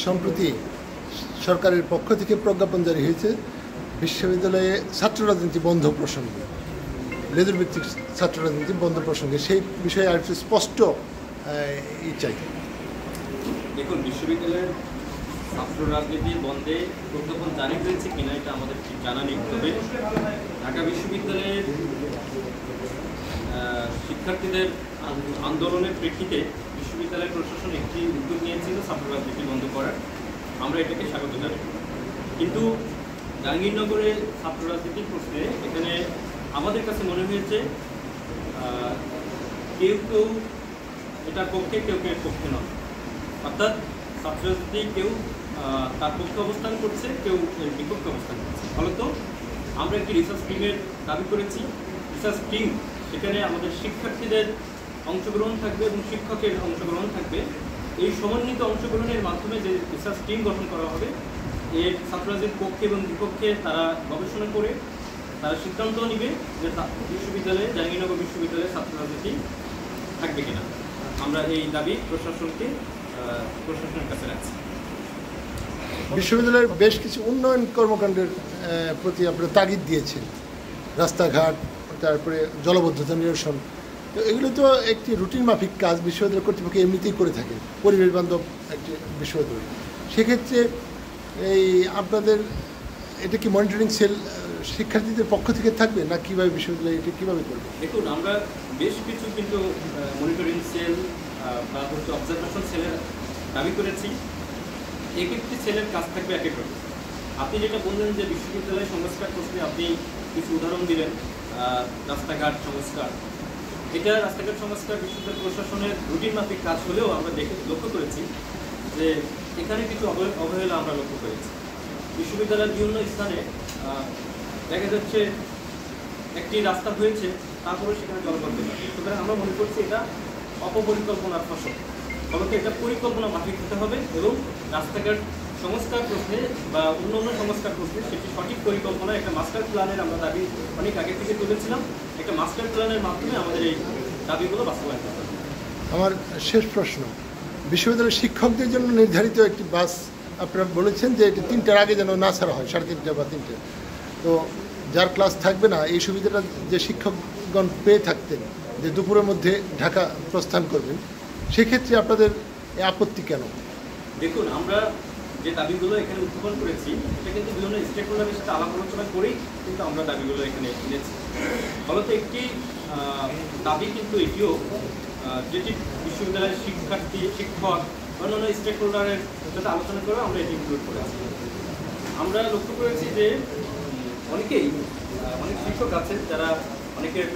সম্প্রতি সরকারের পক্ষ থেকে প্রজ্ঞাপন জারি হয়েছে বিশ্ববিদ্যালয়ে ছাত্র রাজনীতি বন্ধ প্রসঙ্গে, লেজুর ভিত্তিক ছাত্র রাজনীতি বন্ধ প্রসঙ্গে সেই বিষয়ে আর একটু স্পষ্ট চাই। দেখুন, বিশ্ববিদ্যালয়ের ছাত্র রাজনীতি বন্ধে প্রজ্ঞাপন জারি হয়েছে কিনা এটা আমাদের ঠিক জানা নেই। তবে ঢাকা বিশ্ববিদ্যালয়ের শিক্ষার্থীদের আন্দোলনের প্রেক্ষিতে বিশ্ববিদ্যালয় প্রশাসন একটি উদ্যোগ নিয়েছিল ছাত্র রাজনীতি বন্ধ করার। আমরা এটাকে স্বাগত জানাই। কিন্তু জাহাঙ্গীরনগরে ছাত্র রাজনীতির প্রশ্নে এখানে আমাদের কাছে মনে হয়েছে কেউ কেউ এটার পক্ষে, কেউ কেউ পক্ষে নয়। অর্থাৎ ছাত্র রাজনীতি কেউ তার পক্ষে অবস্থান করছে, কেউ এর বিপক্ষে অবস্থান করছে। ফলত আমরা একটি রিসার্চ টিমের দাবি করেছি। রিসার্চ টিম সেখানে আমাদের শিক্ষার্থীদের অংশগ্রহণ থাকবে এবং শিক্ষকের অংশগ্রহণ থাকবে। এই সমন্বিত অংশগ্রহণের মাধ্যমে যে রিসার্চ টিম গঠন করা হবে, এর ছাত্র রাজনীতির পক্ষে এবং বিপক্ষে তারা গবেষণা করে তারা সিদ্ধান্ত নেবে যে বিশ্ববিদ্যালয়ে, জাহাঙ্গীরনগর বিশ্ববিদ্যালয়ে ছাত্র রাজনীতি থাকবে কিনা। আমরা এই দাবি প্রশাসনের কাছে রাখছি। বিশ্ববিদ্যালয়ের বেশ কিছু উন্নয়ন কর্মকাণ্ডের প্রতি আপনারা তাগিদ দিয়েছেন, রাস্তাঘাট, তারপরে জলবদ্ধতা নিরসন। তো এগুলো তো একটি রুটিন মাফিক কাজ বিশ্ববিদ্যালয় কর্তৃপক্ষ এমনিতেই করে থাকে, পরিবেশ বান্ধব একটি বিশ্ববিদ্যালয়। সেক্ষেত্রে এই আপনাদের এটা কি মনিটরিং সেল শিক্ষার্থীদের পক্ষ থেকে থাকবে, না কীভাবে বিশ্ববিদ্যালয় এটা কীভাবে করবে? দেখুন, আমরা বেশ কিছু কিন্তু মনিটরিং সেল বা অবজারভেশন সেলের দাবি করেছি। এক একটি সেলের কাজ থাকবে এক এক রকম। আপনি যেটা বললেন যে বিশ্ববিদ্যালয় সংস্কার প্রশ্নে আপনি কিছু উদাহরণ দিলেন, রাস্তাঘাট সংস্কার। এটা রাস্তাঘাট সংস্কার বিশ্ববিদ্যালয় প্রশাসনের রুটিন মাফিক কাজ হলেও আমরা লক্ষ্য করেছি যে এখানে কিছু অবহেলা আমরা লক্ষ্য করেছি। বিশ্ববিদ্যালয়ের বিভিন্ন স্থানে দেখা যাচ্ছে একটি রাস্তা হয়েছে, তারপরে সেখানে জলবদ্ধতা। সুতরাং আমরা মনে করছি এটা অপপরিকল্পনার ফসল। ফলত এটা পরিকল্পনা মাফিক হতে হবে এবং রাস্তাঘাট সংস্কার প্রশ্নে বা অন্যান্য সংস্কার প্রশ্নে সেটি সঠিক পরিকল্পনা, একটা মাস্টার প্ল্যানের আমরা দাবি অনেক আগে থেকে তুলেছিলাম। একটা মাস্টার প্ল্যানের মাধ্যমে আমাদের এই দাবিগুলো বাস্তবায়ন করতে হবে। আমার শেষ প্রশ্ন, বিশ্ববিদ্যালয়ের শিক্ষকদের জন্য নির্ধারিত একটি বাস আপনারা বলেছেন যে এটি 3টার আগে যেন না ছাড়া হয়, 3:30 বা 3টে। তো যার ক্লাস থাকবে না, এই সুবিধাটা যে শিক্ষকগণ পেয়ে থাকতেন যে দুপুরের মধ্যে ঢাকা প্রস্থান করবেন, সেক্ষেত্রে আপনাদের আপত্তি কেন? দেখুন, আমরা যে দাবিগুলো এখানে উত্থাপন করেছি এটা কিন্তু বিভিন্ন স্টেক হোল্ডারের সাথে আলাপ আলোচনা করেই কিন্তু আমরা দাবিগুলো এখানে এনেছি। ফলত একটি দাবি কিন্তু এটিও যেটি বিশ্ববিদ্যালয়ের শিক্ষার্থী, শিক্ষক, অন্যান্য স্টেক হোল্ডারের সাথে আলোচনা করে আমরা এটি ইনক্লুড করেছি। আমরা লক্ষ্য করেছি যে অনেক শিক্ষক আছেন যারা অনেকের